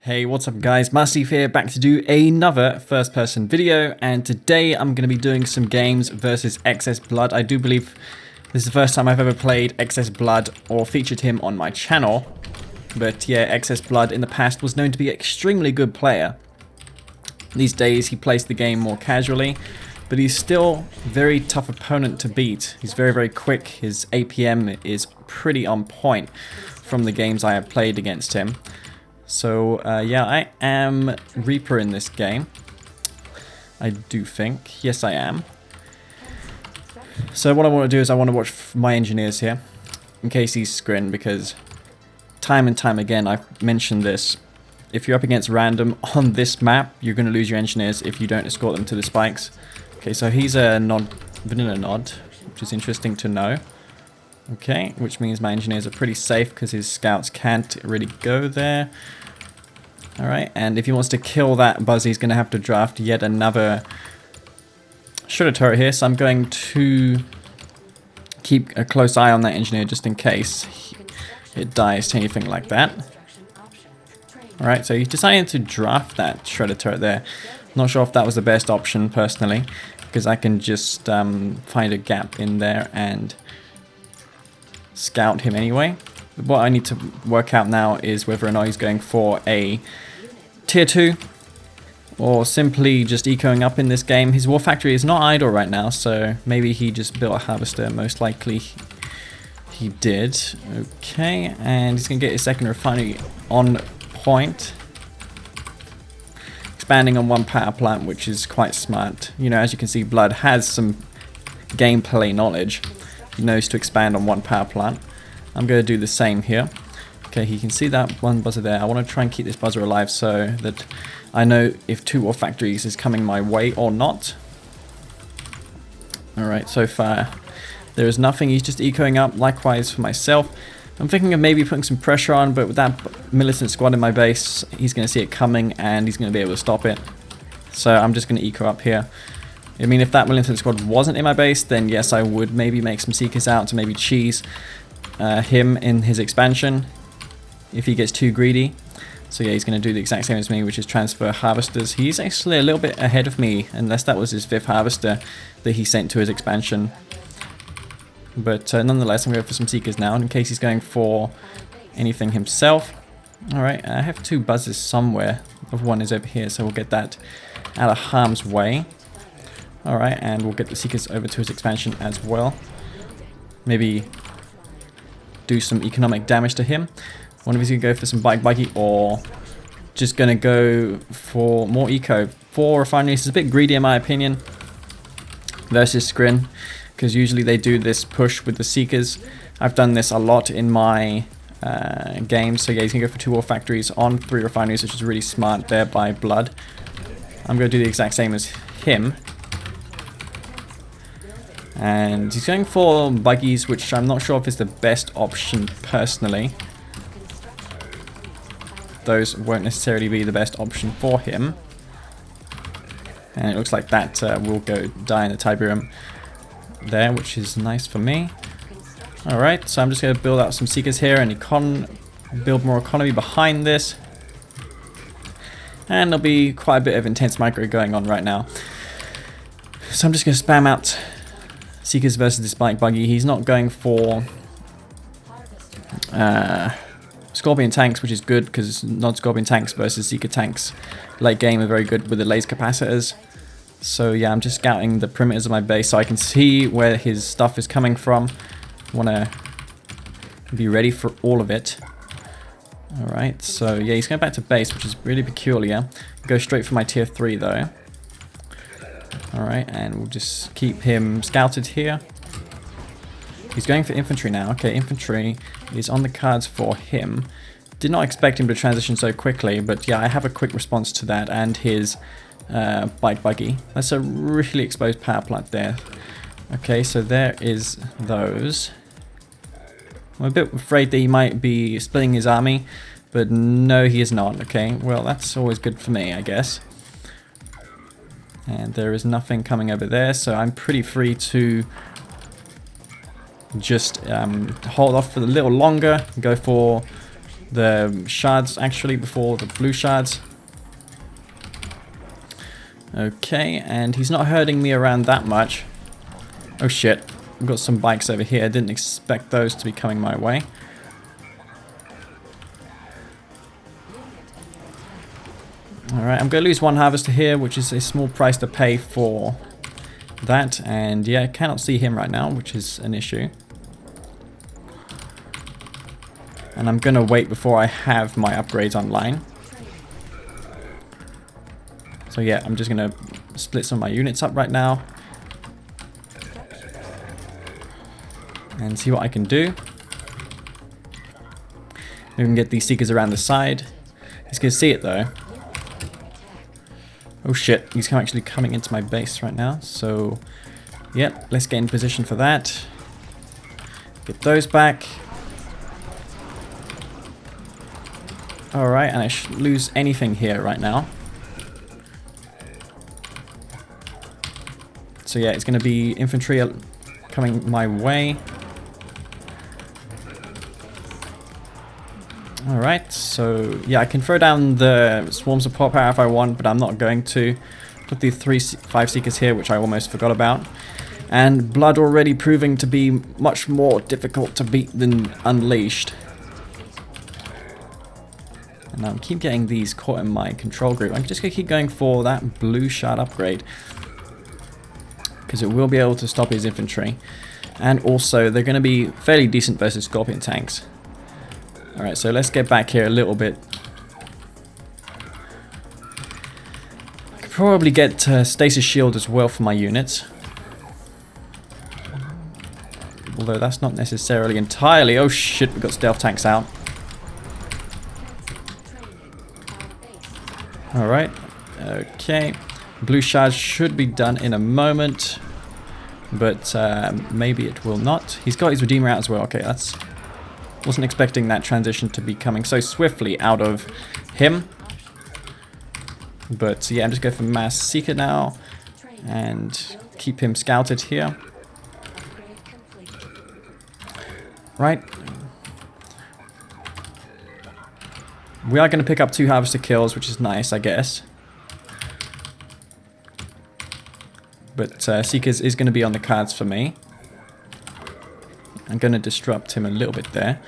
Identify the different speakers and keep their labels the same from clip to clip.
Speaker 1: Hey, what's up guys, Massive here, back to do another first person video, and today I'm going to be doing some games versus exs.blood. I do believe this is the first time I've ever played exs.blood or featured him on my channel, but yeah, exs.blood in the past was known to be an extremely good player. These days he plays the game more casually, but he's still a very tough opponent to beat. He's very quick, his APM is pretty on point from the games I have played against him. So yeah, I am Reaper in this game. I do think. Yes, I am. So what I want to do is I want to watch my engineers here, in case he's scrin, because time and time again I've mentioned this. If you're up against random on this map, you're going to lose your engineers if you don't escort them to the spikes. Okay, so he's a vanilla nod, which is interesting to know. Okay, which means my engineers are pretty safe because his scouts can't really go there. Alright, and if he wants to kill that Buzz, he's going to have to draft yet another shredder turret here. So I'm going to keep a close eye on that engineer just in case it dies to anything like that. Alright, so he decided to draft that shredder turret there. Not sure if that was the best option personally, because I can just find a gap in there and scout him anyway. What I need to work out now is whether or not he's going for a tier 2 or simply just ecoing up in this game. His war factory is not idle right now, so maybe he just built a harvester. Most likely he did. Okay, and he's going to get his second refinery on point. Expanding on one power plant, which is quite smart. You know, as you can see, Blood has some gameplay knowledge. He knows to expand on one power plant. I'm going to do the same here. Okay, he can see that one buzzer there. I want to try and keep this buzzer alive so that I know if two war factories is coming my way or not. Alright, so far there is nothing. He's just ecoing up. Likewise for myself. I'm thinking of maybe putting some pressure on, but with that militant squad in my base, he's going to see it coming and he's going to be able to stop it. So I'm just going to eco up here. I mean, if that militant squad wasn't in my base, then yes, I would maybe make some seekers out to maybe cheese him in his expansion if he gets too greedy. So yeah, he's going to do the exact same as me, which is transfer harvesters. He's actually a little bit ahead of me, unless that was his 5th harvester that he sent to his expansion. But nonetheless, I'm going for some seekers now, in case he's going for anything himself. Alright, I have 2 buzzers somewhere. One is over here, so we'll get that out of harm's way. Alright, and we'll get the seekers over to his expansion as well. Maybe do some economic damage to him. I wonder if he's going to go for some buggy or just going to go for more eco. 4 refineries is a bit greedy in my opinion versus Scrin, because usually they do this push with the seekers. I've done this a lot in my games. So yeah, he's going to go for 2 war factories on 3 refineries, which is really smart there by Blood. I'm going to do the exact same as him. And he's going for buggies, which I'm not sure if is the best option personally. Those won't necessarily be the best option for him. And it looks like that will go die in the Tiberium there, which is nice for me. Alright, so I'm just going to build out some seekers here and build more economy behind this. And there'll be quite a bit of intense micro going on right now. So I'm just going to spam out seekers versus this buggy. He's not going for Scorpion tanks, which is good because non-Scorpion tanks versus Seeker tanks late game are very good with the laser capacitors. So yeah, I'm just scouting the perimeters of my base so I can see where his stuff is coming from. Want to be ready for all of it. Alright, so yeah, he's going back to base, which is really peculiar. Go straight for my tier 3 though. Alright, and we'll just keep him scouted here. He's going for infantry now. Okay, infantry is on the cards for him. Did not expect him to transition so quickly, but yeah, I have a quick response to that and his buggy. That's a really exposed power plant there. Okay, so there is those. I'm a bit afraid that he might be splitting his army, but no, he is not. Okay, well, that's always good for me, I guess. And there is nothing coming over there, so I'm pretty free to just hold off for a little longer, go for the shards actually before the blue shards. Okay, and he's not hurting me around that much. Oh shit, I've got some bikes over here. I didn't expect those to be coming my way. Alright, I'm going to lose one harvester here, which is a small price to pay for that. And yeah, I cannot see him right now, which is an issue. And I'm going to wait before I have my upgrades online. So yeah, I'm just going to split some of my units up right now. And see what I can do. Maybe we can get these seekers around the side. He's going to see it though. Oh shit, he's actually coming into my base right now. So, yep, let's get in position for that. Get those back. Alright, and I shouldn't lose anything here right now. So yeah, it's going to be infantry coming my way. Alright, so yeah, I can throw down the swarm support power if I want, but I'm not going to. Put the 5 seekers here, which I almost forgot about. And blood already proving to be much more difficult to beat than unleashed. And I keep getting these caught in my control group. I'm just going to keep going for that blue shard upgrade, because it will be able to stop his infantry. And also, they're going to be fairly decent versus Scorpion tanks. Alright, so let's get back here a little bit. I could probably get stasis shield as well for my units. Although that's not necessarily entirely... Oh shit, we've got stealth tanks out. Alright, okay. Blue shards should be done in a moment. But maybe it will not. He's got his Redeemer out as well. Okay, that's... Wasn't expecting that transition to be coming so swiftly out of him. But yeah, I'm just going for Mass Seeker now. And keep him scouted here. Right. We are going to pick up 2 Harvester kills, which is nice, I guess. But Seekers is going to be on the cards for me. I'm going to disrupt him a little bit there.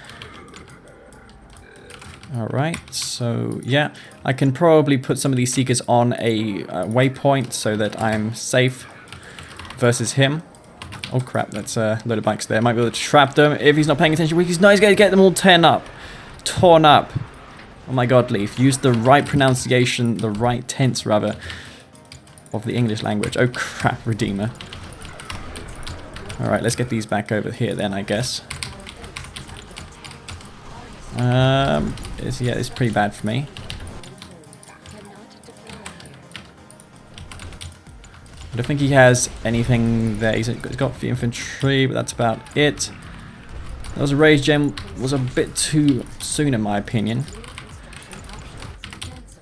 Speaker 1: Alright, so yeah, I can probably put some of these Seekers on a waypoint so that I'm safe versus him. Oh crap, that's a load of bikes there. Might be able to trap them if he's not paying attention. He's not going to get them all torn up. Oh my god, Leaf. Use the right pronunciation, the right tense rather, of the English language. Oh crap, Redeemer. Alright, let's get these back over here then, I guess. It's pretty bad for me. I don't think he has anything there. He's got the infantry, but that's about it. That was a rage gem. Was a bit too soon in my opinion.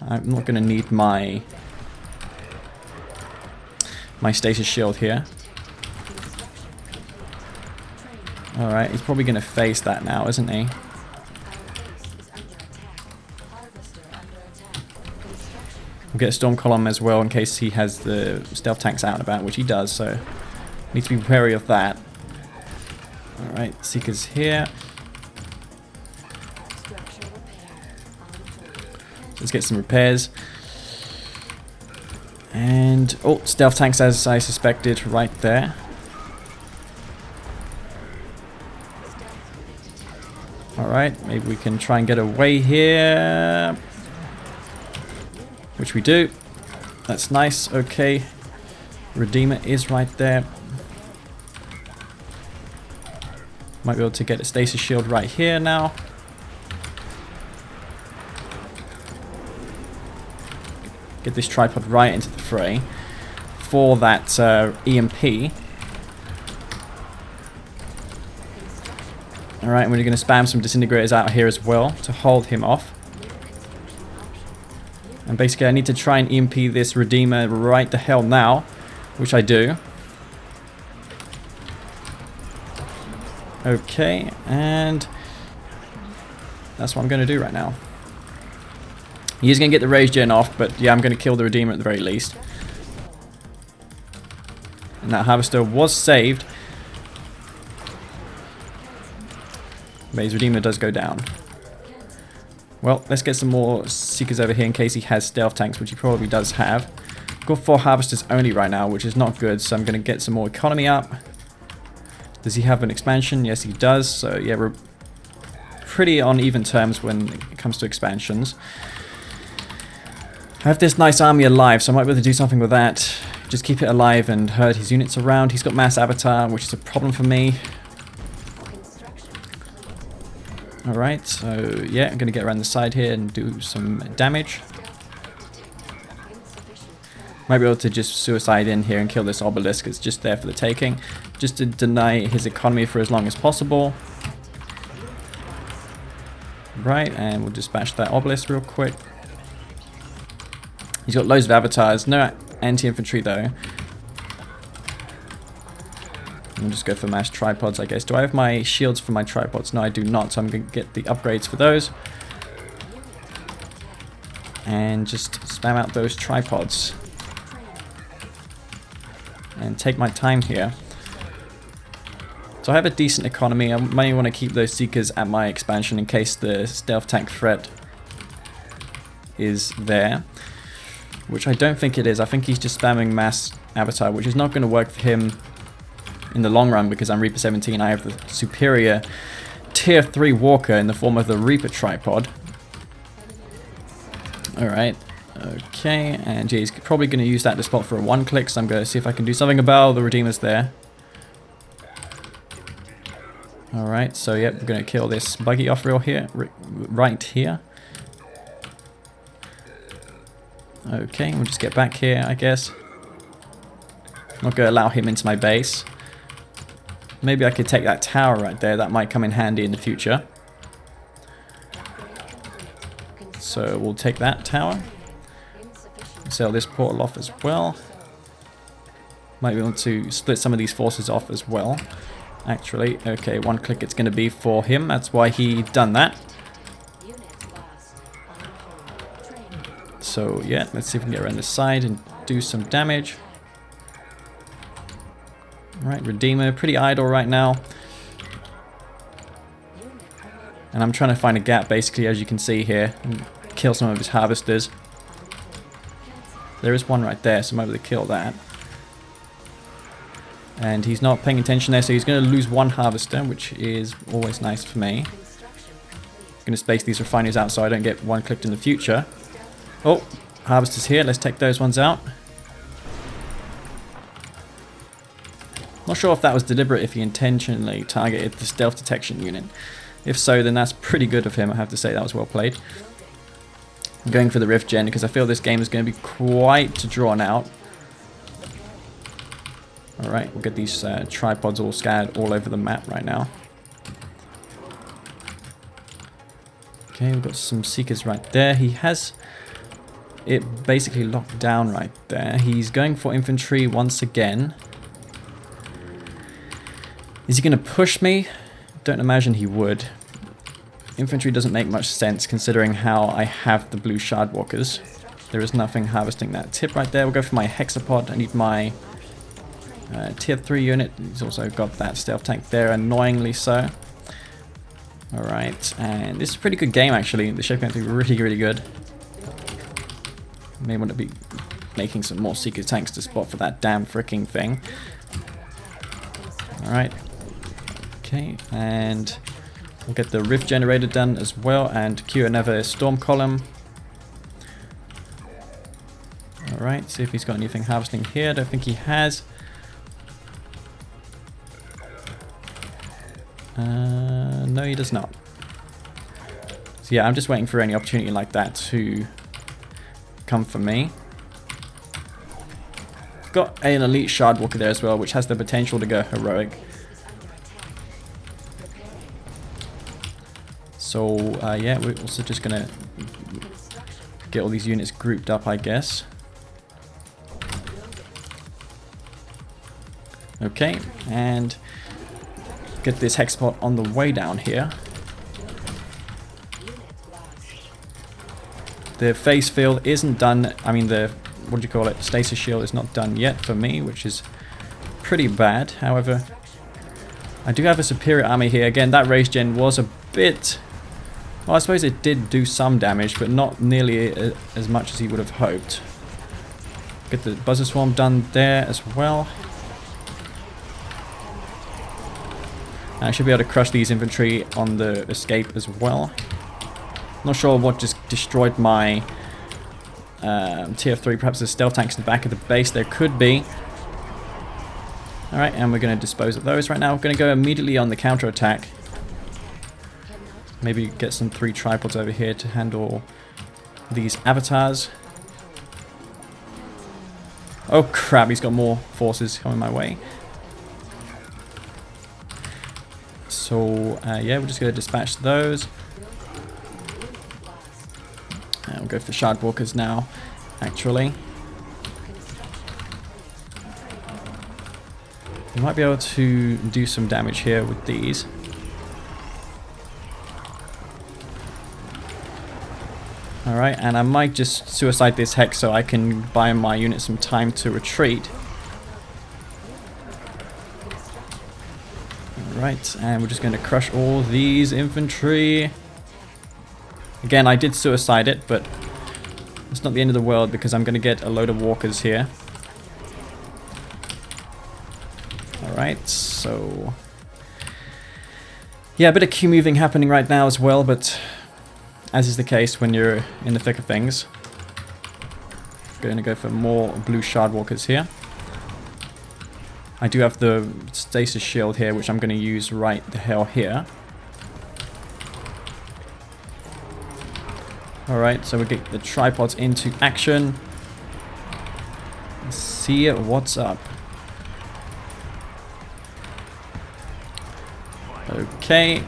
Speaker 1: I'm not going to need my stasis shield here. Alright, he's probably going to face that now, isn't he? We'll get a storm column as well in case he has the stealth tanks out and about, which he does, so need to be wary of that. Alright, Seekers here. Let's get some repairs. And, oh, stealth tanks as I suspected right there. Alright, maybe we can try and get away here. Which we do. That's nice, okay. Redeemer is right there. Might be able to get a stasis shield right here now. Get this tripod right into the fray for that EMP. Alright, and we're going to spam some disintegrators out here as well to hold him off. And basically I need to try and EMP this Redeemer right the hell now, which I do. Okay, and That's what I'm going to do right now. He's going to get the rage gen off, but yeah, I'm going to kill the Redeemer at the very least. And that Harvester was saved. But his Redeemer does go down. Well, let's get some more Seekers over here in case he has stealth tanks, which he probably does have. I've got 4 Harvesters only right now, which is not good, so I'm going to get some more economy up. Does he have an expansion? Yes, he does. So yeah, we're pretty on even terms when it comes to expansions. I have this nice army alive, so I might be able to do something with that. Just keep it alive and herd his units around. He's got mass avatar, which is a problem for me. Alright, so yeah, I'm going to get around the side here and do some damage. Might be able to just suicide in here and kill this obelisk. It's just there for the taking. Just to deny his economy for as long as possible. Right, and we'll dispatch that obelisk real quick. He's got loads of avatars, no anti-infantry though. I'll just go for mass tripods, I guess. Do I have my shields for my tripods? No, I do not, so I'm going to get the upgrades for those. And just spam out those tripods. And take my time here. So I have a decent economy. I may want to keep those Seekers at my expansion in case the stealth tank threat is there. Which I don't think it is. I think he's just spamming mass avatar, which is not going to work for him in the long run because I'm Reaper 17. I have the superior tier 3 walker in the form of the Reaper tripod. Alright. Okay, and yeah, he's probably going to use that to spot for a 1-click, so I'm going to see if I can do something about the Redeemers there. Alright, so yep, we're going to kill this buggy off right here. Okay, we'll just get back here, I guess. I'm not going to allow him into my base. Maybe I could take that tower right there. That might come in handy in the future. So we'll take that tower. Sell this portal off as well. Might be able to split some of these forces off as well. Actually, okay, 1-click it's going to be for him. That's why he done that. So yeah, let's see if we can get around the side and do some damage. Right, Redeemer, pretty idle right now. And I'm trying to find a gap basically, as you can see here, and kill some of his harvesters. There is one right there, so I might be able to kill that. And he's not paying attention there, so he's going to lose 1 harvester, which is always nice for me. I'm going to space these refineries out so I don't get 1-clicked in the future. Oh, harvesters here. Let's take those ones out. Not sure if that was deliberate, if he intentionally targeted the stealth detection unit. If so, then that's pretty good of him, I have to say. That was well played. I'm going for the Rift Gen because I feel this game is going to be quite drawn out. Alright, we'll get these tripods all scattered all over the map right now. Okay, we've got some Seekers right there. He has it basically locked down right there. He's going for infantry once again. Is he going to push me? Don't imagine he would. Infantry doesn't make much sense considering how I have the blue shard walkers. There is nothing harvesting that tip right there. We'll go for my hexapod. I need my tier 3 unit. He's also got that stealth tank there, annoyingly so. Alright, and this is a pretty good game actually. The shaping up to be really, really good. May want to be making some more Seeker tanks to spot for that damn freaking thing. Alright. Okay, and we'll get the Rift Generator done as well and queue another Storm Column. Alright, see if he's got anything harvesting here. I don't think he has. No, he does not. So yeah, I'm just waiting for any opportunity like that to come for me. Got an elite shard walker there as well, which has the potential to go heroic. So yeah, we're also just gonna get all these units grouped up, I guess. Okay, and get this hex spot on the way down here. The phase field isn't done. I mean, the, what do you call it? Stasis shield is not done yet for me, which is pretty bad. However, I do have a superior army here. Again, that race gen was a bit... Well, I suppose it did do some damage, but not nearly as much as he would have hoped. Get the buzzer swarm done there as well. I should be able to crush these infantry on the escape as well. Not sure what just destroyed my tier 3. Perhaps there's stealth tanks in the back of the base. There could be. Alright, and we're going to dispose of those right now. We're going to go immediately on the counter-attack. Maybe get some 3 tripods over here to handle these avatars. Oh crap, he's got more forces coming my way. So, yeah, we're just going to dispatch those. And we'll go for Shardwalkers now, actually. We might be able to do some damage here with these. Alright, and I might just suicide this Hex so I can buy my unit some time to retreat. Alright, and we're just going to crush all these infantry. Again, I did suicide it, but it's not the end of the world because I'm going to get a load of walkers here. Alright, so... yeah, a bit of queue moving happening right now as well, but as is the case when you're in the thick of things. Going to go for more blue Shardwalkers here. I do have the stasis shield here, which I'm going to use right the hell here. Alright, so we get the tripods into action. Let's see what's up. Okay.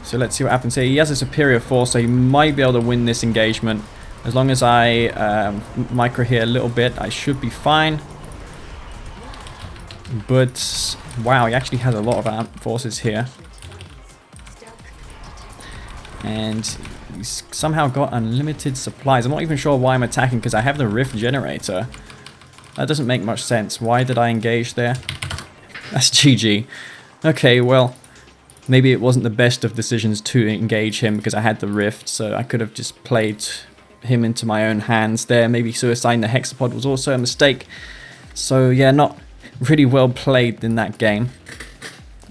Speaker 1: So let's see what happens here. He has a superior force, so he might be able to win this engagement. As long as I micro here a little bit, I should be fine. But, wow, he actually has a lot of forces here. And he's somehow got unlimited supplies. I'm not even sure why I'm attacking, because I have the rift generator. That doesn't make much sense. Why did I engage there? That's GG. Okay, well, maybe it wasn't the best of decisions to engage him because I had the rift, so I could have just played him into my own hands there. Maybe suiciding the hexapod was also a mistake. So yeah, not really well played in that game.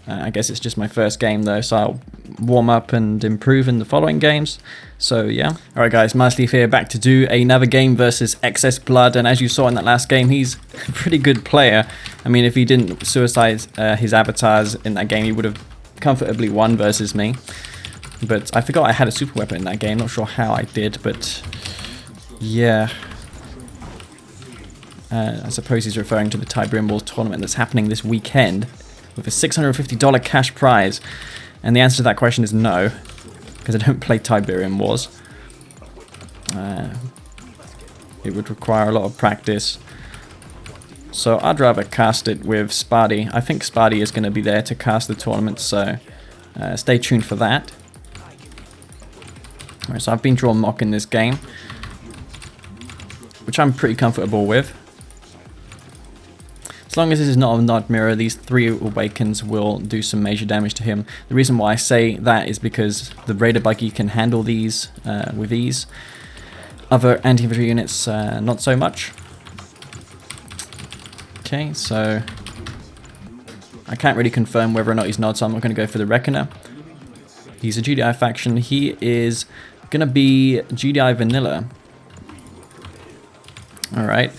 Speaker 1: I guess it's just my first game though, so I'll warm up and improve in the following games. So yeah. Alright guys, Marsleaf here, back to do another game versus exs.blood, and as you saw in that last game, he's a pretty good player. I mean, if he didn't suicide his avatars in that game, he would have comfortably won versus me. But I forgot I had a super weapon in that game, not sure how I did, but yeah. I suppose he's referring to the Tiberium Wars tournament that's happening this weekend with a $650 cash prize. And the answer to that question is no, because I don't play Tiberium Wars. It would require a lot of practice. So I'd rather cast it with Sparty. I think Sparty is going to be there to cast the tournament, so stay tuned for that. Alright, so I've been drawn Mock in this game, which I'm pretty comfortable with. As long as this is not a Nod Mirror, these 3 Awakens will do some major damage to him. The reason why I say that is because the Raider Buggy can handle these with ease. Other anti-infantry units, not so much. Okay, so I can't really confirm whether or not he's Nod, so I'm not going to go for the Reckoner. He's a GDI faction. He is going to be GDI Vanilla. Alright.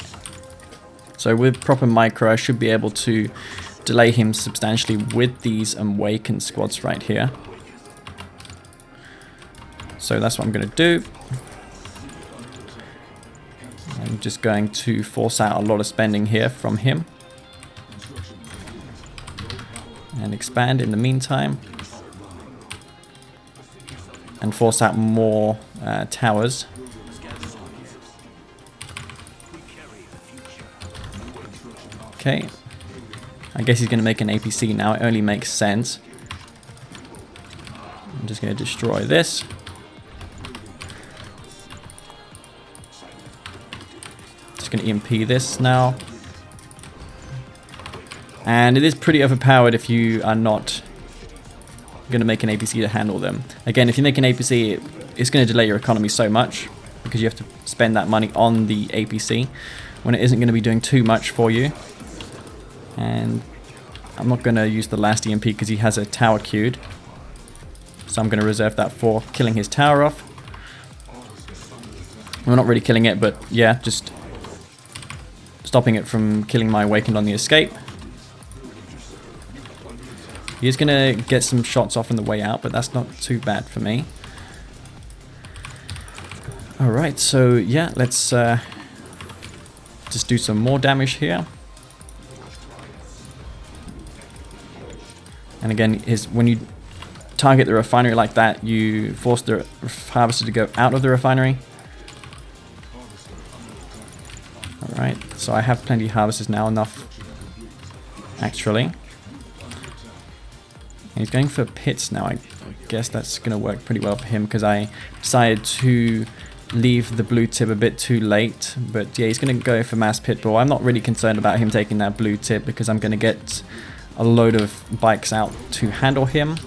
Speaker 1: So with proper micro, I should be able to delay him substantially with these Awakened squads right here. So that's what I'm going to do. I'm just going to force out a lot of spending here from him. And expand in the meantime. And force out more towers. Okay, I guess he's going to make an APC now. It only makes sense. I'm just going to destroy this. Just going to EMP this now. And it is pretty overpowered if you are not going to make an APC to handle them. Again, if you make an APC, it's going to delay your economy so much because you have to spend that money on the APC when it isn't going to be doing too much for you. And I'm not going to use the last EMP because he has a tower queued. So I'm going to reserve that for killing his tower off. Well, not really killing it, but yeah, just stopping it from killing my Awakened on the escape. He is going to get some shots off on the way out, but that's not too bad for me. Alright, so yeah, let's just do some more damage here. And again, when you target the refinery like that, you force the harvester to go out of the refinery. Alright, so I have plenty of harvesters now, enough actually. And he's going for pits now. I guess that's going to work pretty well for him because I decided to leave the blue tip a bit too late. But yeah, he's going to go for mass pitbull. I'm not really concerned about him taking that blue tip because I'm going to get a load of bikes out to handle him.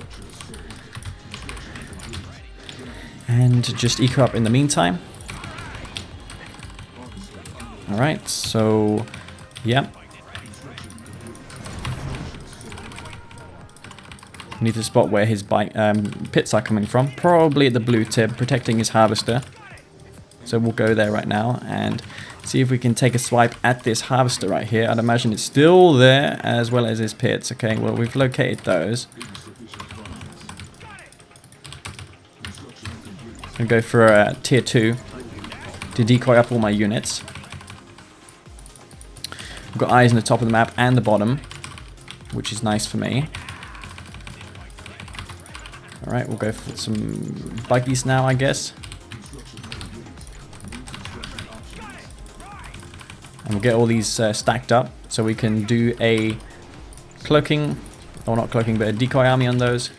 Speaker 1: And just eco up in the meantime. Alright, so yeah. Need to spot where his bike pits are coming from. Probably at the blue tip, protecting his harvester. So we'll go there right now and see if we can take a swipe at this harvester right here. I'd imagine it's still there, as well as his pits. Okay, well, we've located those. I'm going to go for a tier 2 to decoy up all my units. I've got eyes on the top of the map and the bottom, which is nice for me. Alright, we'll go for some buggies now, I guess. And we'll get all these stacked up so we can do a cloaking, or not cloaking, but a decoy army on those.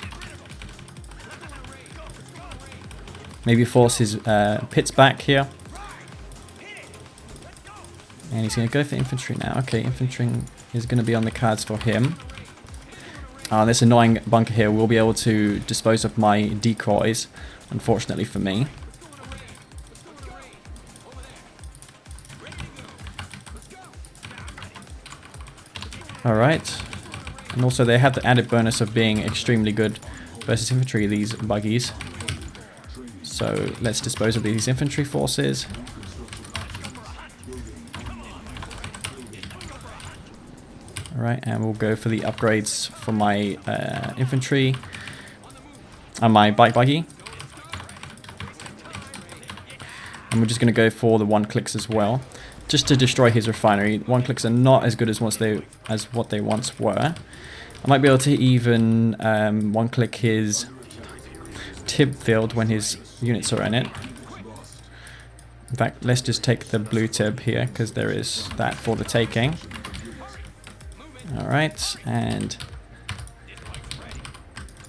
Speaker 1: Maybe force his pits back here. And he's going to go for infantry now. Okay, infantry is going to be on the cards for him. This annoying bunker here will be able to dispose of my decoys, unfortunately for me. Alright. And also they have the added bonus of being extremely good versus infantry, these buggies. So let's dispose of these infantry forces. Alright, and we'll go for the upgrades for my infantry and my bike buggy. And we're just going to go for the one-clicks as well, just to destroy his refinery. One-clicks are not as good as what they once were. I might be able to even one-click his tib field when his units are in it. In fact, let's just take the blue tib here, because there is that for the taking. Alright, and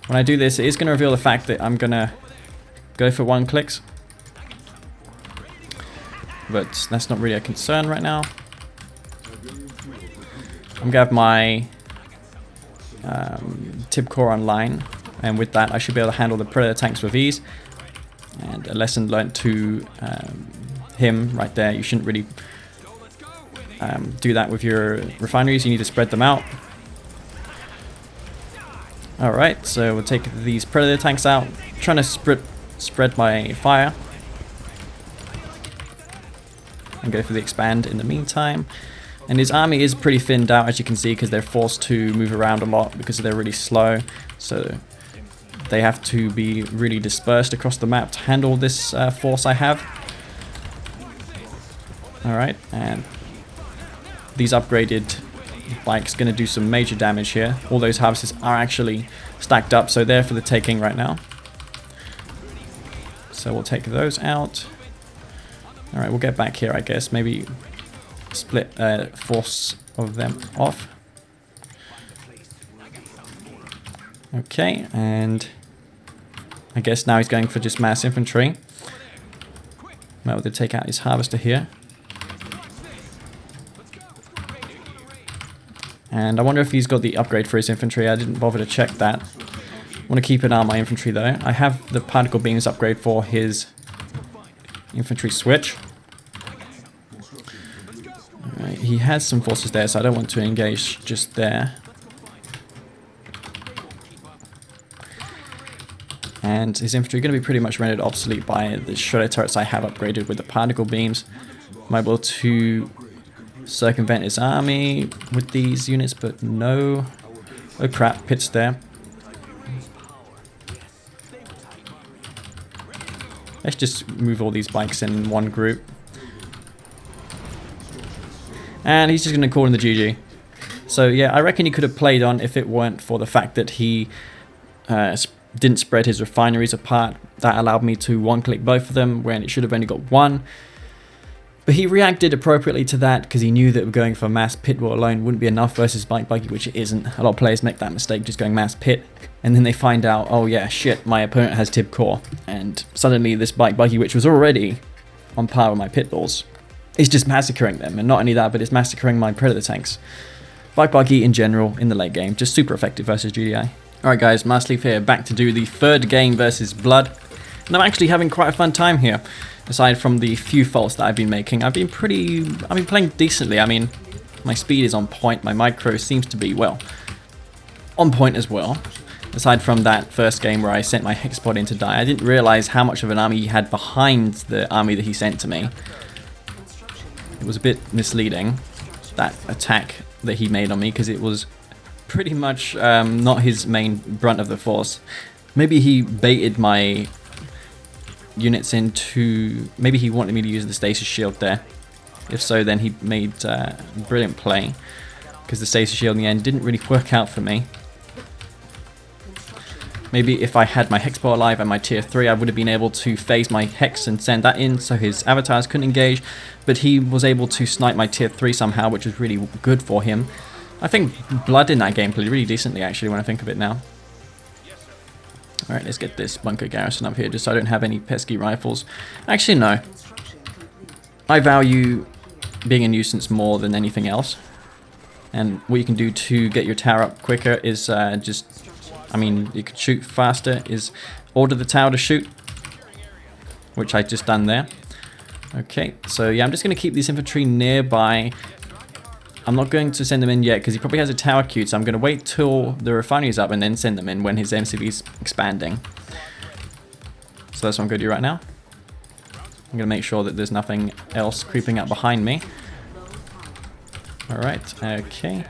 Speaker 1: when I do this, it is going to reveal the fact that I'm going to go for one-clicks. But that's not really a concern right now. I'm going to have my tib core online, and with that I should be able to handle the predator tanks with ease. And a lesson learnt to him right there, you shouldn't really do that with your refineries. You need to spread them out. Alright, so we'll take these predator tanks out. I'm trying to spread my fire. And go for the expand in the meantime. And his army is pretty thinned out, as you can see, because they're forced to move around a lot because they're really slow. So they have to be really dispersed across the map to handle this force I have. Alright, and these upgraded bikes going to do some major damage here. All those harvesters are actually stacked up, so they're for the taking right now. So we'll take those out. Alright, we'll get back here, I guess. Maybe split force of them off. Okay, and I guess now he's going for just mass infantry. Well, to take out his harvester here. And I wonder if he's got the upgrade for his infantry. I didn't bother to check that. I want to keep an eye on my infantry though. I have the particle beams upgrade for his infantry switch. Alright, he has some forces there, so I don't want to engage just there. And his infantry are going to be pretty much rendered obsolete by the shredder turrets I have upgraded with the particle beams. I'm able to circumvent his army with these units, but no. Oh crap, pits there. Let's just move all these bikes in one group. And he's just going to call in the GG. So yeah, I reckon he could have played on if it weren't for the fact that he didn't spread his refineries apart. That allowed me to one-click both of them when it should have only got one. But he reacted appropriately to that because he knew that going for mass pit wall alone wouldn't be enough versus bike buggy, which it isn't. A lot of players make that mistake just going mass pit, and then they find out, oh yeah, shit, my opponent has tib core, and suddenly this bike buggy, which was already on par with my pit balls, is just massacring them. And not only that, but it's massacring my predator tanks. Bike buggy in general in the late game, just super effective versus GDI. Alright guys, Marsleaf here, back to do the third game versus Blood. And I'm actually having quite a fun time here. Aside from the few faults that I've been making, I've been playing decently. I mean, my speed is on point, my micro seems to be, well, on point as well. Aside from that first game where I sent my Hexpod in to die, I didn't realize how much of an army he had behind the army that he sent to me. It was a bit misleading, that attack that he made on me, because it was pretty much not his main brunt of the force. Maybe he baited my units into, maybe he wanted me to use the stasis shield there. If so, then he made a brilliant play, because the stasis shield in the end didn't really work out for me. Maybe if I had my Hexball alive and my tier 3, I would have been able to phase my Hex and send that in so his avatars couldn't engage, but he was able to snipe my tier 3 somehow, which was really good for him. I think Blood in that game played really decently actually when I think of it now. Alright, let's get this bunker garrison up here just so I don't have any pesky rifles. Actually, no. I value being a nuisance more than anything else. And what you can do to get your tower up quicker is you could shoot faster, is order the tower to shoot. Which I just done there. Okay, so yeah, I'm just going to keep these infantry nearby. I'm not going to send them in yet because he probably has a tower queued, so I'm going to wait till the refinery is up and then send them in when his MCV is expanding. So that's what I'm going to do right now. I'm going to make sure that there's nothing else creeping up behind me. Alright, okay.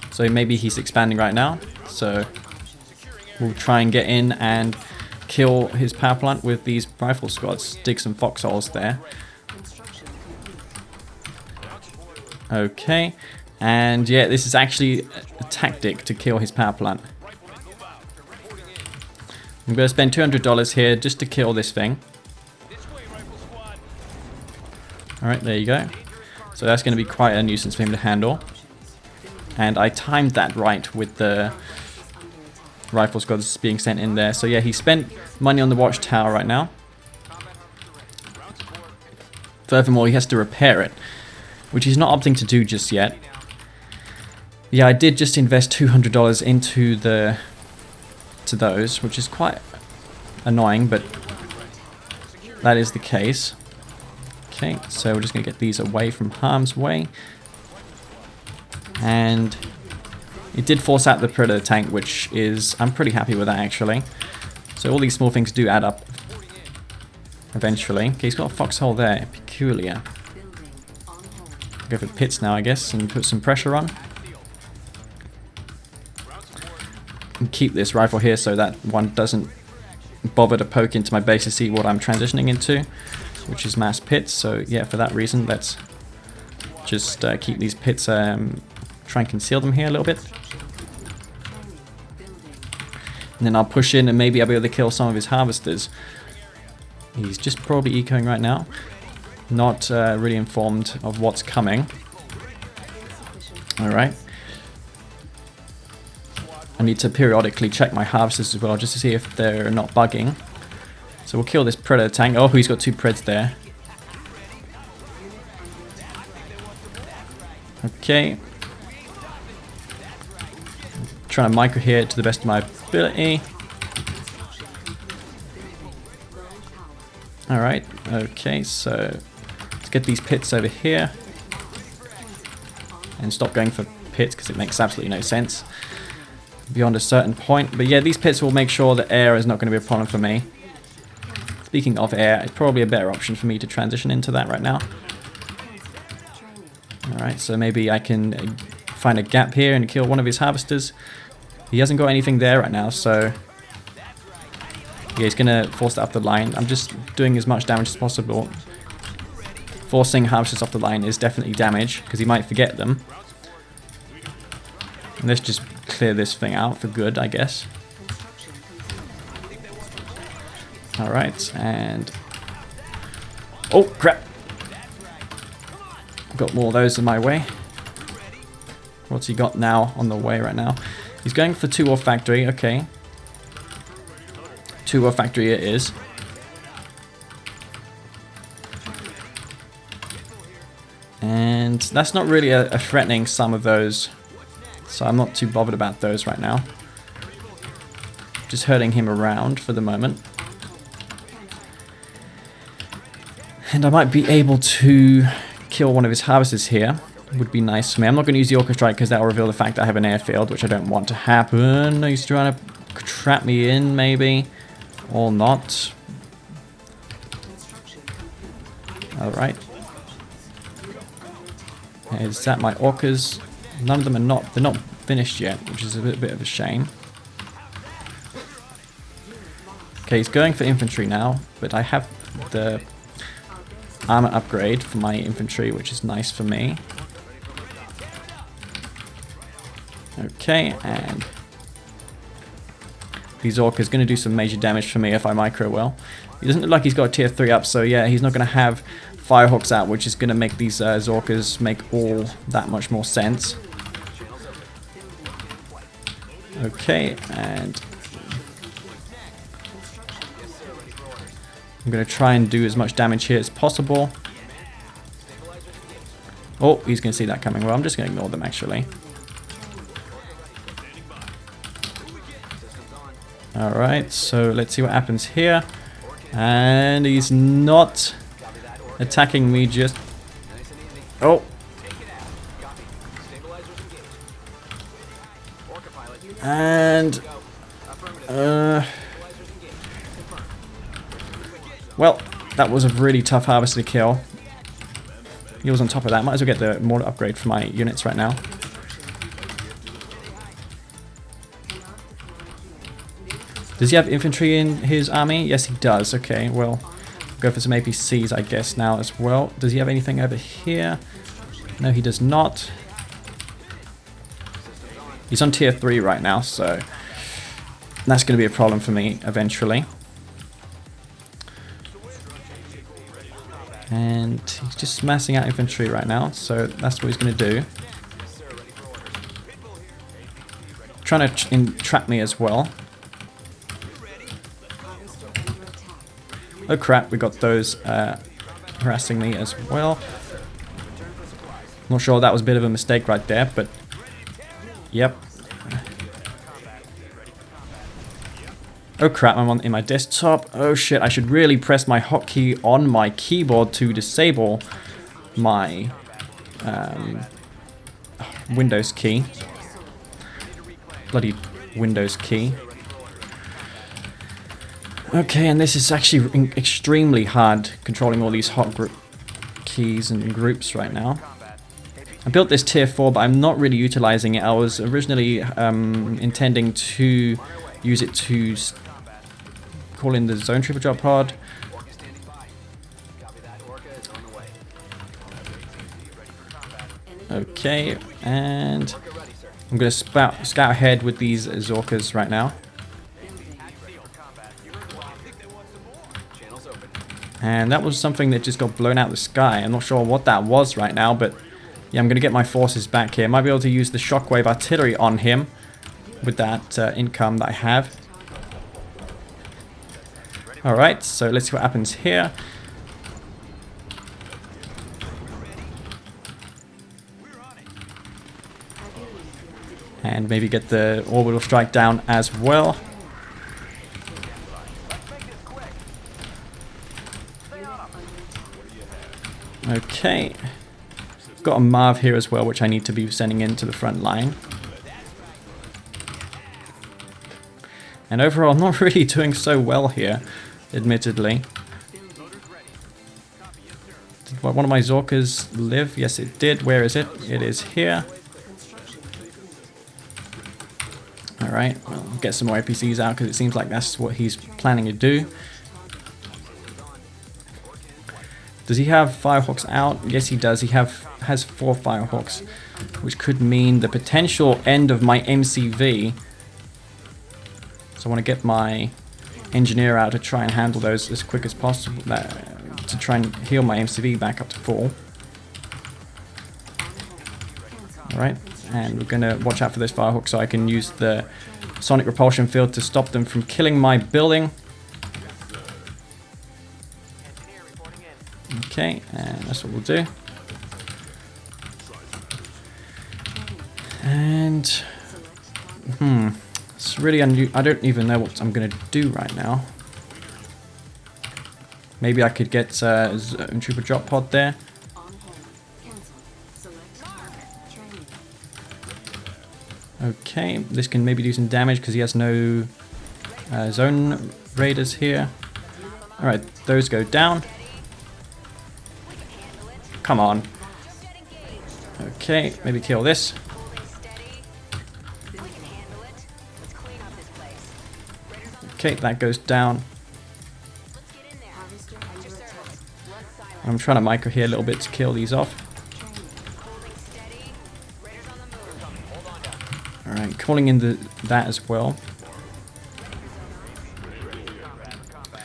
Speaker 1: So maybe he's expanding right now, so we'll try and get in and kill his power plant with these rifle squads. Dig some foxholes there. Okay, and yeah, this is actually a tactic to kill his power plant. I'm going to spend $200 here just to kill this thing. Alright, there you go. So that's going to be quite a nuisance for him to handle. And I timed that right with the rifle squads being sent in there. So yeah, he spent money on the watchtower right now. Furthermore, he has to repair it, which he's not opting to do just yet. Yeah, I did just invest $200 into those, which is quite annoying, but that is the case. Okay, so we're just going to get these away from harm's way. And it did force out the Predator tank, which is, I'm pretty happy with that actually. So all these small things do add up eventually. Okay, he's got a foxhole there, peculiar. Go for pits now, I guess, and put some pressure on. And keep this rifle here so that one doesn't bother to poke into my base to see what I'm transitioning into, which is mass pits. So yeah, for that reason, let's just keep these pits, try and conceal them here a little bit. And then I'll push in and maybe I'll be able to kill some of his harvesters. He's just probably ecoing right now. Not really informed of what's coming. Alright. I need to periodically check my harvesters as well just to see if they're not bugging. So we'll kill this Predator tank. Oh, he's got two Preds there. Okay. Trying to micro here to the best of my ability. Alright, okay, so let's get these pits over here. And stop going for pits because it makes absolutely no sense beyond a certain point. But yeah, these pits will make sure that air is not going to be a problem for me. Speaking of air, it's probably a better option for me to transition into that right now. Alright, so maybe I can find a gap here and kill one of his harvesters. He hasn't got anything there right now, so yeah, he's going to force that up the line. I'm just doing as much damage as possible. Forcing harvesters off the line is definitely damage, because he might forget them. And let's just clear this thing out for good, I guess. Alright, and... oh, crap! Got more of those in my way. What's he got now on the way right now? He's going for 2-ore factory, okay. 2-ore factory it is. And that's not really a threatening sum of those. So I'm not too bothered about those right now. Just hurting him around for the moment. And I might be able to kill one of his harvesters here. Would be nice for me. I'm not going to use the Orca Strike because that will reveal the fact that I have an airfield, which I don't want to happen. He's trying to trap me in, maybe. Or not. Alright. Is that my Orcas? None of them are not. They're not finished yet, which is a bit of a shame. Okay, he's going for infantry now, but I have the armor upgrade for my infantry, which is nice for me. Okay, and these Orcas going to do some major damage for me if I micro well. He doesn't look like he's got a tier 3 up, so yeah, he's not going to have Firehawks out, which is going to make these Zorkas make all that much more sense. Okay, and I'm going to try and do as much damage here as possible. Oh, he's going to see that coming. Well, I'm just going to ignore them, actually. Alright, so let's see what happens here. And he's not attacking me just... oh! And... well, that was a really tough harvester to kill. He was on top of that. Might as well get the mortar upgrade for my units right now. Does he have infantry in his army? Yes, he does. Okay, well, go for some APCs, I guess, now as well. Does he have anything over here? No, he does not. He's on tier 3 right now, so that's going to be a problem for me eventually. And he's just massing out infantry right now, so that's what he's going to do. Trying to entrap me as well. Oh crap, we got those harassing me as well. Not sure, that was a bit of a mistake right there, but yep. Oh crap, I'm in my desktop. Oh shit, I should really press my hotkey on my keyboard to disable my Windows key. Bloody Windows key. Okay, and this is actually extremely hard controlling all these hot group keys and groups right now. I built this tier 4, but I'm not really utilizing it. I was originally intending to use it to call in the zone trooper drop pod. Okay, and I'm going to scout ahead with these Zorkas right now. And that was something that just got blown out of the sky. I'm not sure what that was right now, but yeah, I'm going to get my forces back here. Might be able to use the shockwave artillery on him with that income that I have. Alright, so let's see what happens here. And maybe get the orbital strike down as well. Okay. Got a Marv here as well, which I need to be sending into the front line. And overall, I'm not really doing so well here, admittedly. Did one of my Zorkas live? Yes, it did. Where is it? It is here. Alright, well, get some more APCs out because it seems like that's what he's planning to do. Does he have Firehawks out? Yes, he does. He has 4 Firehawks, which could mean the potential end of my MCV. So I want to get my engineer out to try and handle those as quick as possible, to try and heal my MCV back up to full. Alright, and we're going to watch out for this Firehawk so I can use the sonic repulsion field to stop them from killing my building. Okay, and that's what we'll do. And it's really I don't even know what I'm gonna do right now. Maybe I could get a trooper drop pod there. Okay, this can maybe do some damage because he has no zone raiders here. Alright, those go down. Come on. Okay, maybe kill this. Okay, that goes down. I'm trying to micro here a little bit to kill these off. Alright, calling in that as well.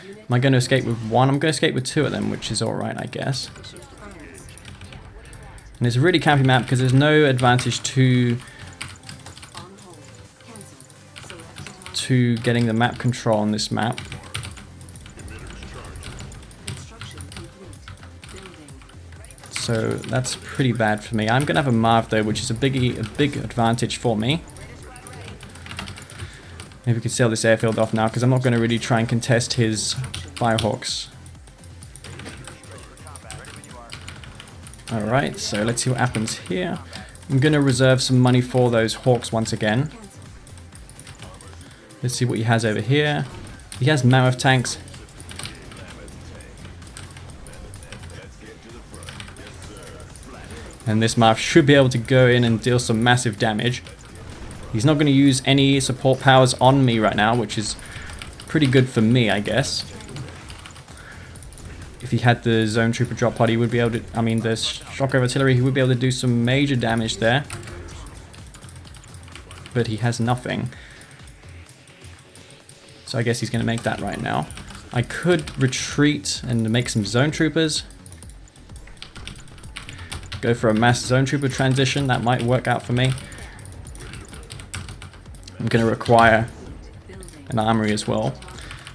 Speaker 1: Am I going to escape with 1? I'm going to escape with 2 of them, which is alright, I guess. And it's a really campy map because there's no advantage to getting the map control on this map. So that's pretty bad for me. I'm going to have a Marv though, which is a big advantage for me. Maybe we could sell this airfield off now because I'm not going to really try and contest his Firehawks. Alright, so let's see what happens here. I'm going to reserve some money for those Hawks once again. Let's see what he has over here. He has mammoth tanks. And this Marv should be able to go in and deal some massive damage. He's not going to use any support powers on me right now, which is pretty good for me, I guess. If he had the zone trooper drop pod, he would be able to, I mean the shockwave artillery, he would be able to do some major damage there. But he has nothing. So I guess he's going to make that right now. I could retreat and make some zone troopers. Go for a mass zone trooper transition, that might work out for me. I'm going to require an armory as well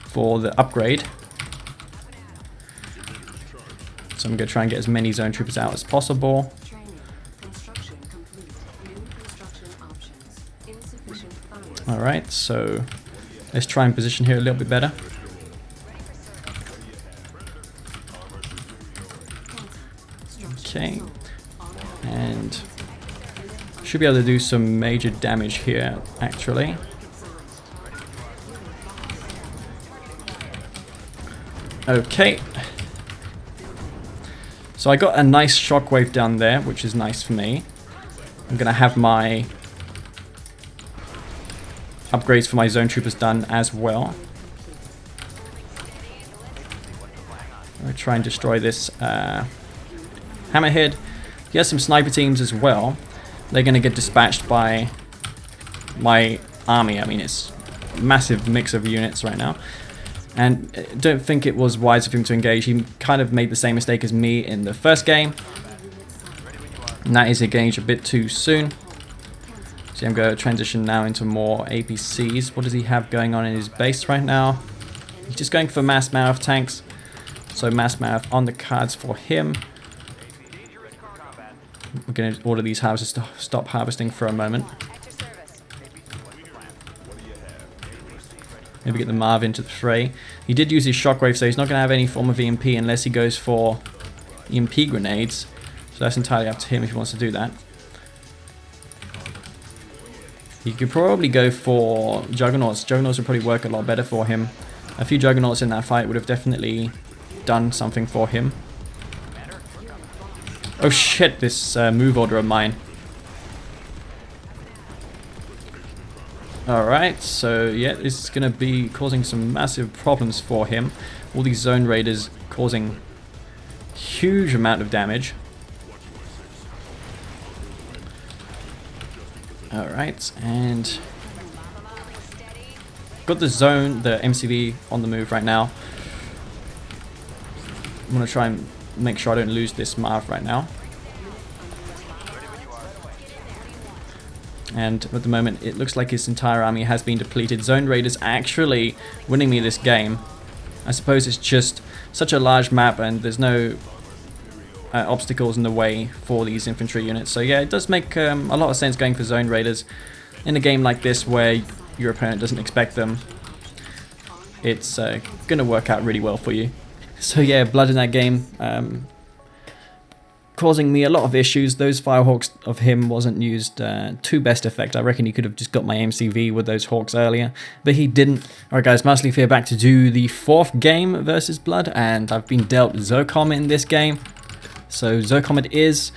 Speaker 1: for the upgrade. So I'm going to try and get as many zone troopers out as possible. Alright, so let's try and position here a little bit better. Okay. And should be able to do some major damage here, actually. Okay. So I got a nice shockwave down there, which is nice for me. I'm going to have my upgrades for my zone troopers done as well. I'm going to try and destroy this hammerhead. He has some sniper teams as well. They're going to get dispatched by my army. I mean, it's a massive mix of units right now. And I don't think it was wise of him to engage. He kind of made the same mistake as me in the first game. And that is engage a bit too soon. So I'm going to transition now into more APCs. What does he have going on in his base right now? He's just going for mass mammoth tanks. So mass mammoth on the cards for him. We're going to order these harvesters to stop harvesting for a moment. Maybe get the Marv into the fray. He did use his shockwave, so he's not going to have any form of EMP unless he goes for EMP grenades. So that's entirely up to him if he wants to do that. He could probably go for Juggernauts. Juggernauts would probably work a lot better for him. A few Juggernauts in that fight would have definitely done something for him. Oh shit, this move order of mine. Alright, so yeah, this is going to be causing some massive problems for him. All these zone raiders causing huge amount of damage. Alright, and got the zone, the MCV on the move right now. I'm going to try and make sure I don't lose this Marv right now. And at the moment, it looks like his entire army has been depleted. Zone Raiders actually winning me this game. I suppose it's just such a large map and there's no obstacles in the way for these infantry units. So yeah, it does make a lot of sense going for Zone Raiders. In a game like this where your opponent doesn't expect them, it's going to work out really well for you. So yeah, Blood in that game. Causing me a lot of issues. Those Firehawks of him wasn't used to best effect. I reckon he could have just got my MCV with those Hawks earlier, but he didn't. Alright guys, Master Leaf here, back to do the 4th game versus Blood, and I've been dealt Zocom in this game. So Zocom it is.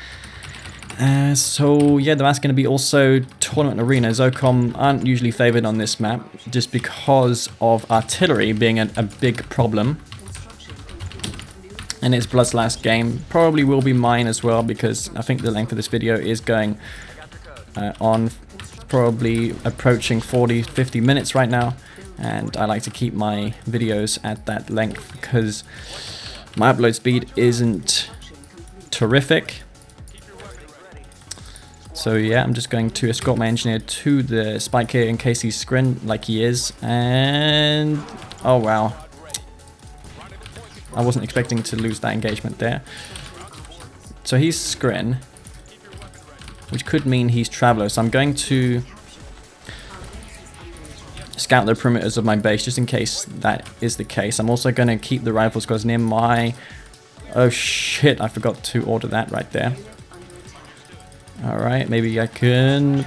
Speaker 1: So yeah, that's going to be also Tournament Arena. Zocom aren't usually favoured on this map, just because of artillery being a big problem. And it's Blood's last game. Probably will be mine as well, because I think the length of this video is going on probably approaching 40-50 minutes right now. And I like to keep my videos at that length because my upload speed isn't terrific. So yeah, I'm just going to escort my engineer to the spike here in case he's scrin like he is. And oh wow. I wasn't expecting to lose that engagement there. So he's Scrin, which could mean he's Traveler. So I'm going to scout the perimeters of my base just in case that is the case. I'm also going to keep the rifle squads near my... Oh shit, I forgot to order that right there. Alright, maybe I can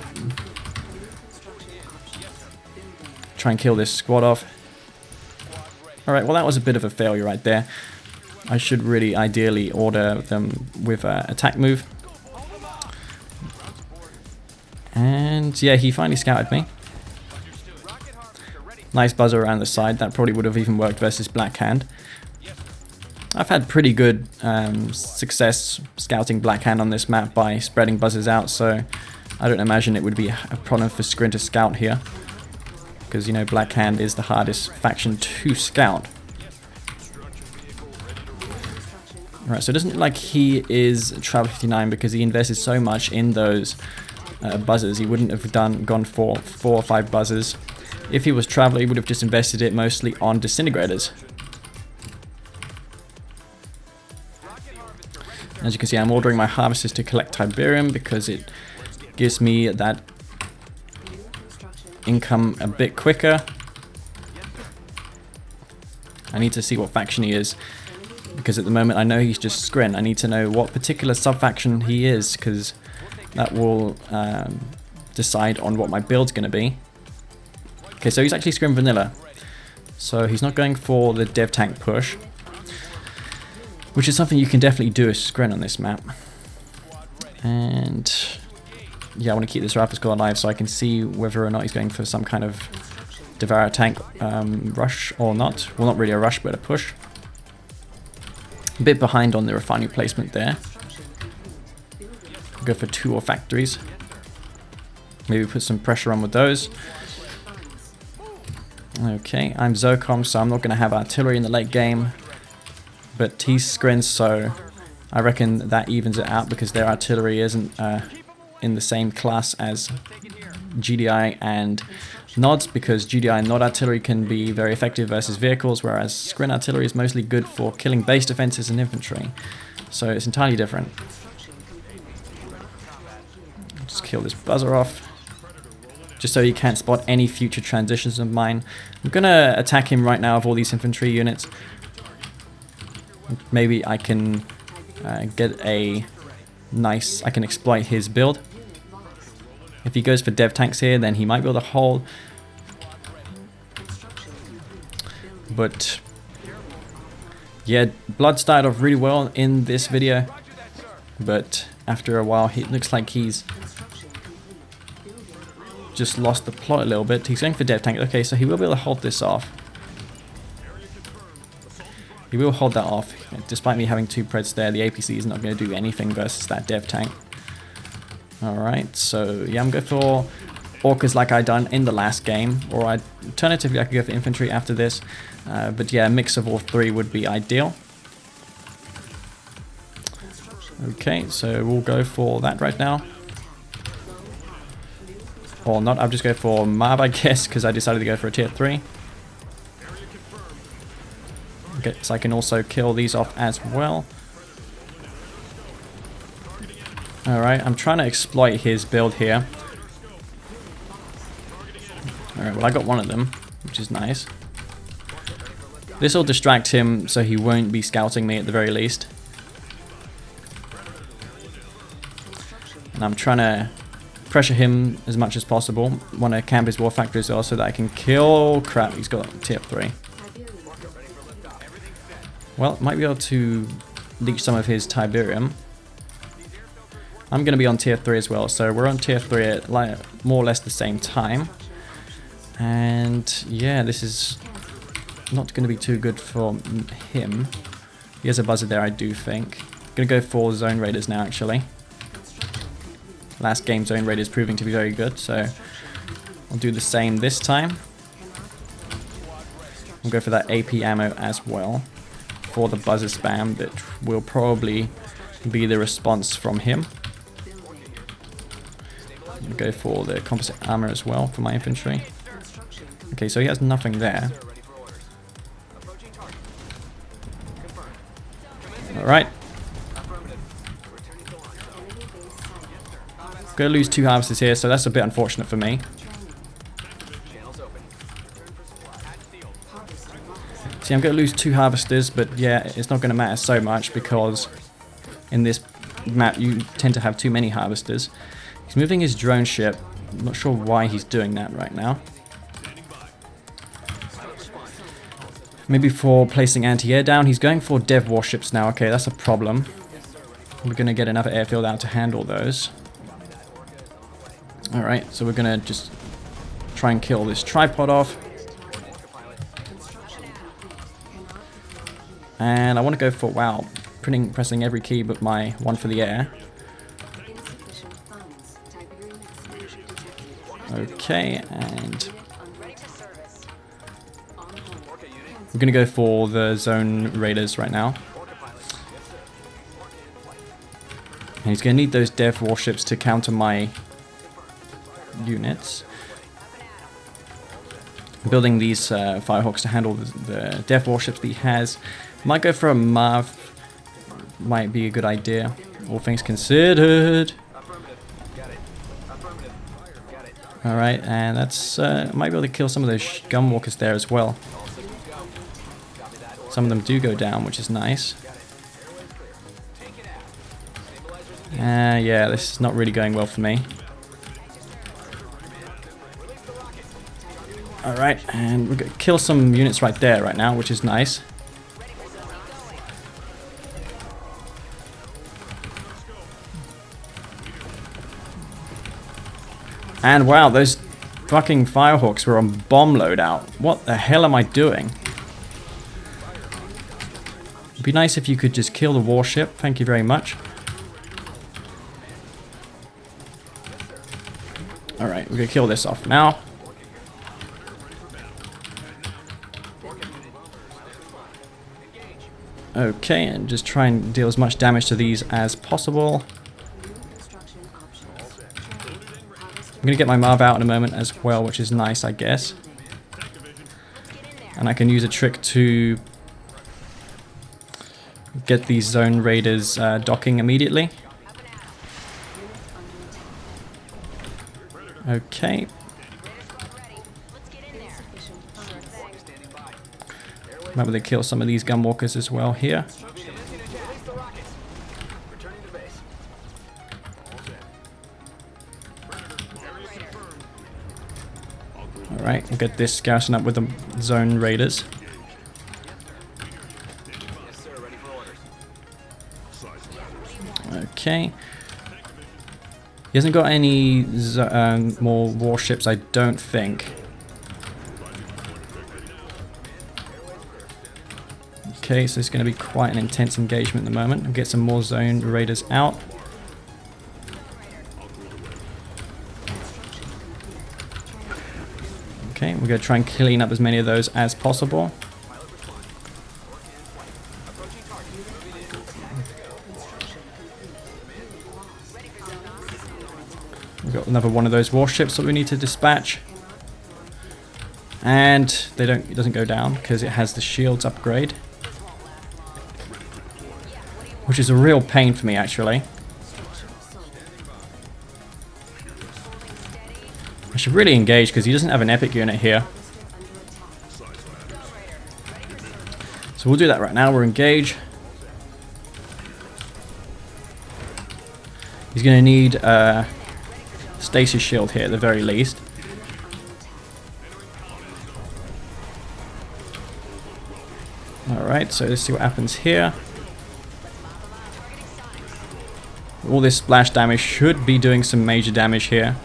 Speaker 1: try and kill this squad off. Alright, well that was a bit of a failure right there. I should really ideally order them with an attack move. And yeah, he finally scouted me. Nice buzzer around the side. That probably would have even worked versus Black Hand. I've had pretty good success scouting Black Hand on this map by spreading buzzers out, so I don't imagine it would be a problem for Scrin to scout here. Because, you know, Black Hand is the hardest faction to scout. Right, so it doesn't look like he is Traveler 59 because he invested so much in those buzzers. He wouldn't have gone for 4 or 5 buzzers. If he was Traveler, he would have just invested it mostly on disintegrators. As you can see, I'm ordering my harvesters to collect Tiberium because it gives me that income a bit quicker. I need to see what faction he is, because at the moment I know he's just Scrin. I need to know what particular sub-faction he is, because that will decide on what my build's going to be. Okay, so he's actually Scrin Vanilla. So he's not going for the dev tank push, which is something you can definitely do as Scrin on this map. And yeah, I want to keep this Raptor squad alive so I can see whether or not he's going for some kind of Devour tank rush or not. Well, not really a rush, but a push. A bit behind on the refinery placement there. Go for 2 ore factories. Maybe put some pressure on with those. Okay, I'm Zocom, so I'm not going to have artillery in the late game. But he's Scrin, so I reckon that evens it out because their artillery isn't in the same class as GDI and nods, because GDI and nod artillery can be very effective versus vehicles, whereas Scrin artillery is mostly good for killing base defenses and infantry. So it's entirely different. Just kill this buzzer off. just so he can't spot any future transitions of mine. I'm gonna attack him right now with all these infantry units. Maybe I can get a nice... I can exploit his build. If he goes for dev tanks here, then he might be able to hold. But yeah, Blood started off really well in this video, but after a while, it looks like he's just lost the plot a little bit. He's going for dev tank. Okay, so he will be able to hold this off. He will hold that off. Despite me having 2 Preds there, the APC is not going to do anything versus that dev tank. Alright, so yeah, I'm going for Orcas like I done in the last game, or alternatively I could go for infantry after this. But yeah, a mix of all 3 would be ideal. Okay, so we'll go for that right now. Or not, I'll just go for Marv, I guess, because I decided to go for a tier 3. Okay, so I can also kill these off as well. Alright, I'm trying to exploit his build here. Alright, well I got one of them, which is nice. This will distract him so he won't be scouting me at the very least. And I'm trying to pressure him as much as possible. Want to camp his war factory as well so that I can kill... Crap, he's got tier 3. Well, might be able to leech some of his Tiberium. I'm going to be on tier 3 as well, so we're on tier 3 at like more or less the same time. And yeah, this is not going to be too good for him. He has a buzzer there, I do think. Going to go for Zone Raiders now, actually. Last game, Zone Raiders proving to be very good, so I'll do the same this time. I'll go for that AP ammo as well for the buzzer spam that will probably be the response from him. I'll go for the composite armor as well for my infantry. Okay, so he has nothing there. Alright. Gonna lose 2 harvesters here, so that's a bit unfortunate for me. See, I'm gonna lose 2 harvesters, but yeah, it's not gonna matter so much because in this map you tend to have too many harvesters. He's moving his drone ship. I'm not sure why he's doing that right now. Maybe for placing anti-air down. He's going for dev warships now. Okay, that's a problem. We're gonna get another airfield out to handle those. Alright, so we're gonna just try and kill this tripod off. And I want to go for, wow, pressing every key but my one for the air. Okay, and we're going to go for the Zone Raiders right now. And he's going to need those dev warships to counter my units. I'm building these Firehawks to handle the dev warships that he has. Might go for a Marv. Might be a good idea, all things considered. Alright, and that's might be able to kill some of those gunwalkers there as well. Some of them do go down, which is nice. Yeah, this is not really going well for me. Alright, and we're going to kill some units right there right now, which is nice. And wow, those fucking Firehawks were on bomb loadout. What the hell am I doing? It'd be nice if you could just kill the warship. Thank you very much. Alright, we're gonna kill this off now. Okay, and just try and deal as much damage to these as possible. I'm going to get my Marv out in a moment as well, which is nice, I guess. And I can use a trick to get these Zone Raiders docking immediately. Okay. Might be able to kill some of these gunwalkers as well here. Alright, we'll get this garrison up with the zone raiders. Okay. He hasn't got any more warships, I don't think. Okay, so it's going to be quite an intense engagement at the moment. I'll get some more zone raiders out. Okay, we're going to try and clean up as many of those as possible. We've got another one of those warships that we need to dispatch. And it doesn't go down because it has the shields upgrade. Which is a real pain for me, actually. I should really engage because he doesn't have an epic unit here. So we'll do that right now. We'll engage. He's going to need a stasis shield here at the very least. Alright, so let's see what happens here. All this splash damage should be doing some major damage here.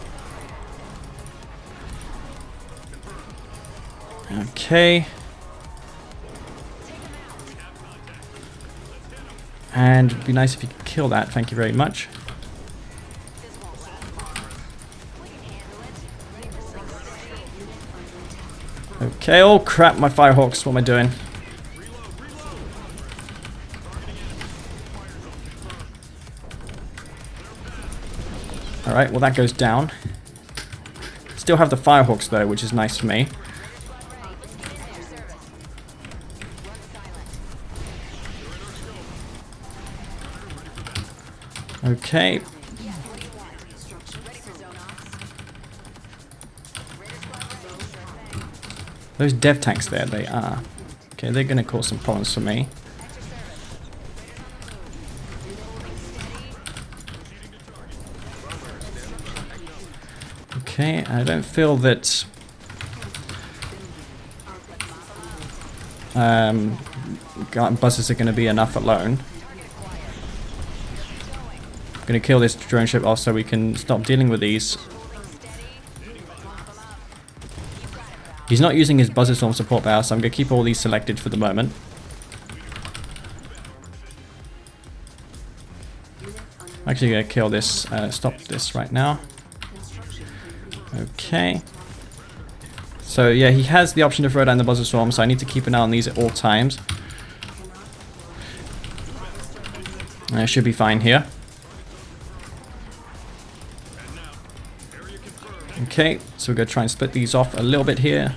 Speaker 1: Okay. And it'd be nice if you could kill that, thank you very much. Okay, oh crap, my Firehawks, what am I doing? Alright, well that goes down. Still have the Firehawks though, which is nice for me. Okay. Those dev tanks there, they are. Okay, they're going to cause some problems for me. Okay, I don't feel that buses are going to be enough alone. I'm going to kill this drone ship off so we can stop dealing with these. He's not using his buzzer storm support power, so I'm going to keep all these selected for the moment. I'm actually going to kill this, stop this right now. Okay. So yeah, he has the option to throw down the buzzer storm, so I need to keep an eye on these at all times. I should be fine here. Okay, so we're going to try and split these off a little bit here.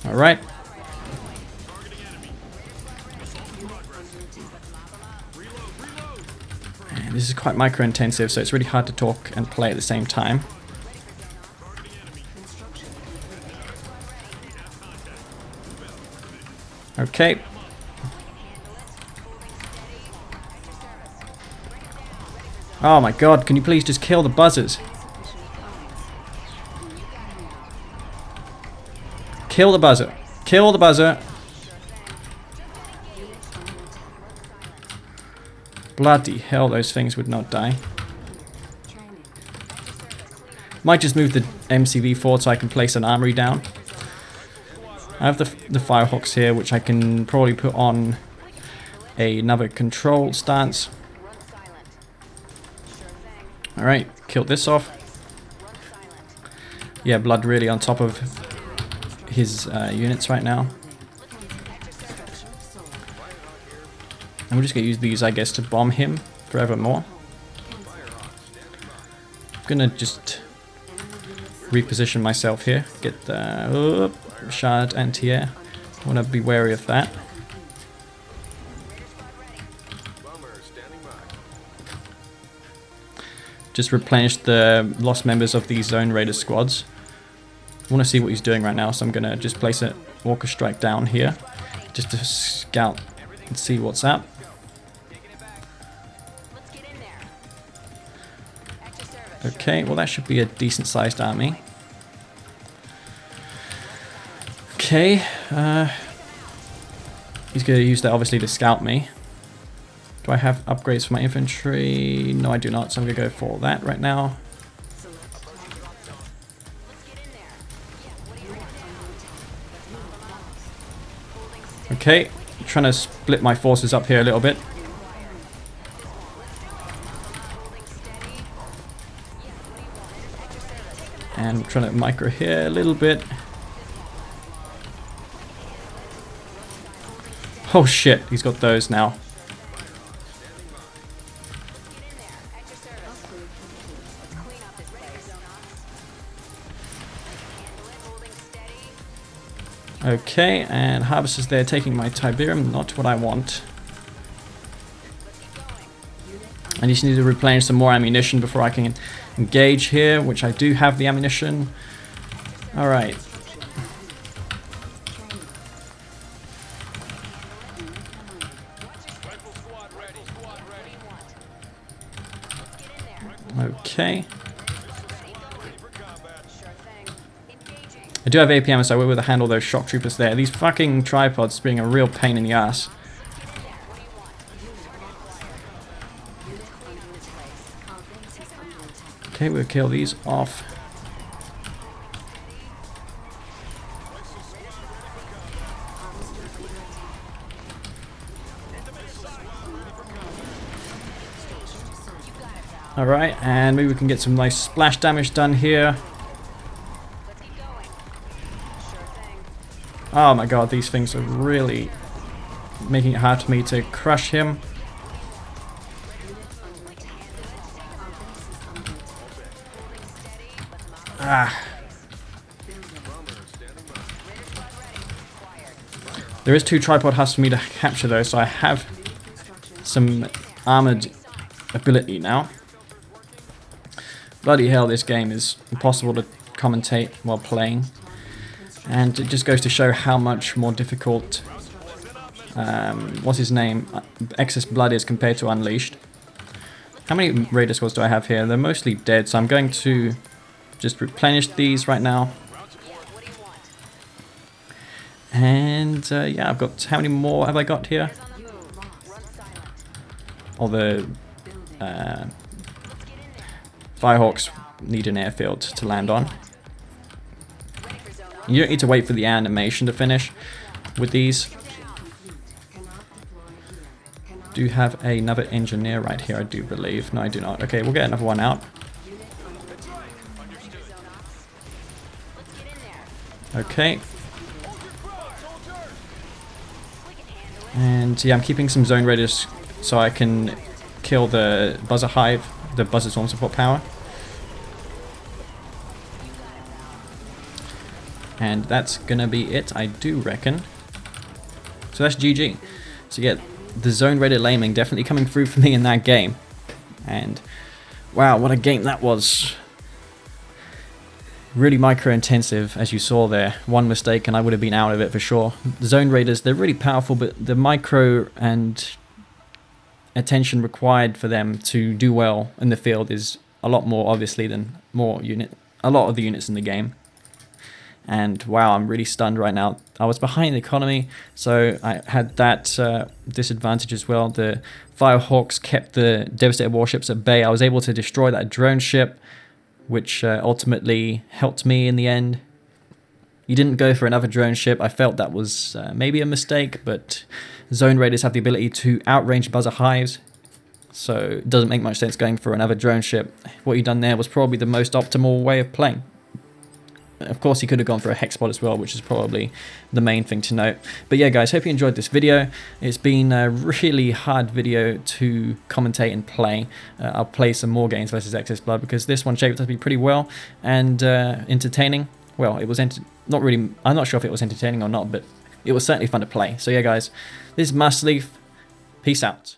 Speaker 1: Alright. And this is quite micro-intensive, so it's really hard to talk and play at the same time. Okay. Oh my god, can you please just kill the buzzers? Kill the buzzer. Kill the buzzer. Bloody hell, those things would not die. Might just move the MCV forward so I can place an armory down. I have the Firehawks here, which I can probably put on another control stance. Alright, killed this off. Yeah, Blood really on top of his units right now. And we're just going to use these, I guess, to bomb him forevermore. I'm going to just reposition myself here. Get the shard anti-air. I want to be wary of that. Just replenish the lost members of these Zone Raider squads. I want to see what he's doing right now, so I'm going to just place an Orca Strike down here just to scout and see what's up. Okay, well that should be a decent sized army. Okay, he's going to use that obviously to scout me. Do I have upgrades for my infantry? No, I do not, so I'm going to go for that right now. Okay, I'm trying to split my forces up here a little bit. And I'm trying to micro here a little bit. Oh shit, he's got those now. Okay, and Harvester's there taking my Tiberium, not what I want. I just need to replenish some more ammunition before I can engage here, which I do have the ammunition. Alright. Okay. I do have APM, so I will be able to handle those shock troopers there. These fucking tripods being a real pain in the ass. Okay, we'll kill these off. Alright, and maybe we can get some nice splash damage done here. Oh my god, these things are really making it hard for me to crush him. Ah. There is 2 tripod husks for me to capture though, so I have some armored ability now. Bloody hell, this game is impossible to commentate while playing. And it just goes to show how much more difficult, what's his name, exs.blood is compared to Unleashed. How many Raider squads do I have here? They're mostly dead, so I'm going to just replenish these right now. And yeah, I've got, how many more have I got here? All the Firehawks need an airfield to land on. You don't need to wait for the animation to finish with these. Do you have another engineer right here? I do believe. No, I do not. Okay, we'll get another one out. Okay. And yeah, I'm keeping some zone raiders so I can kill the buzzer hive, the buzzer swarm support power. And that's gonna be it, I do reckon. So that's GG. So yeah, the zone raider laming definitely coming through for me in that game. And wow, what a game that was. Really micro intensive, as you saw there. One mistake and I would have been out of it for sure. The zone raiders, they're really powerful, but the micro and attention required for them to do well in the field is a lot more obviously than a lot of the units in the game. And wow, I'm really stunned right now. I was behind the economy, so I had that disadvantage as well. The Firehawks kept the Devastator warships at bay. I was able to destroy that drone ship, which ultimately helped me in the end. You didn't go for another drone ship. I felt that was maybe a mistake, but zone raiders have the ability to outrange buzzer hives, so it doesn't make much sense going for another drone ship. What you done there was probably the most optimal way of playing. Of course, he could have gone for a hex spot as well, which is probably the main thing to note. But yeah, guys, hope you enjoyed this video. It's been a really hard video to commentate and play. I'll play some more games versus exs.blood because this one shaped up to be pretty well and entertaining. Well, it was not really. I'm not sure if it was entertaining or not, but it was certainly fun to play. So yeah, guys, this is Master Leaf. Peace out.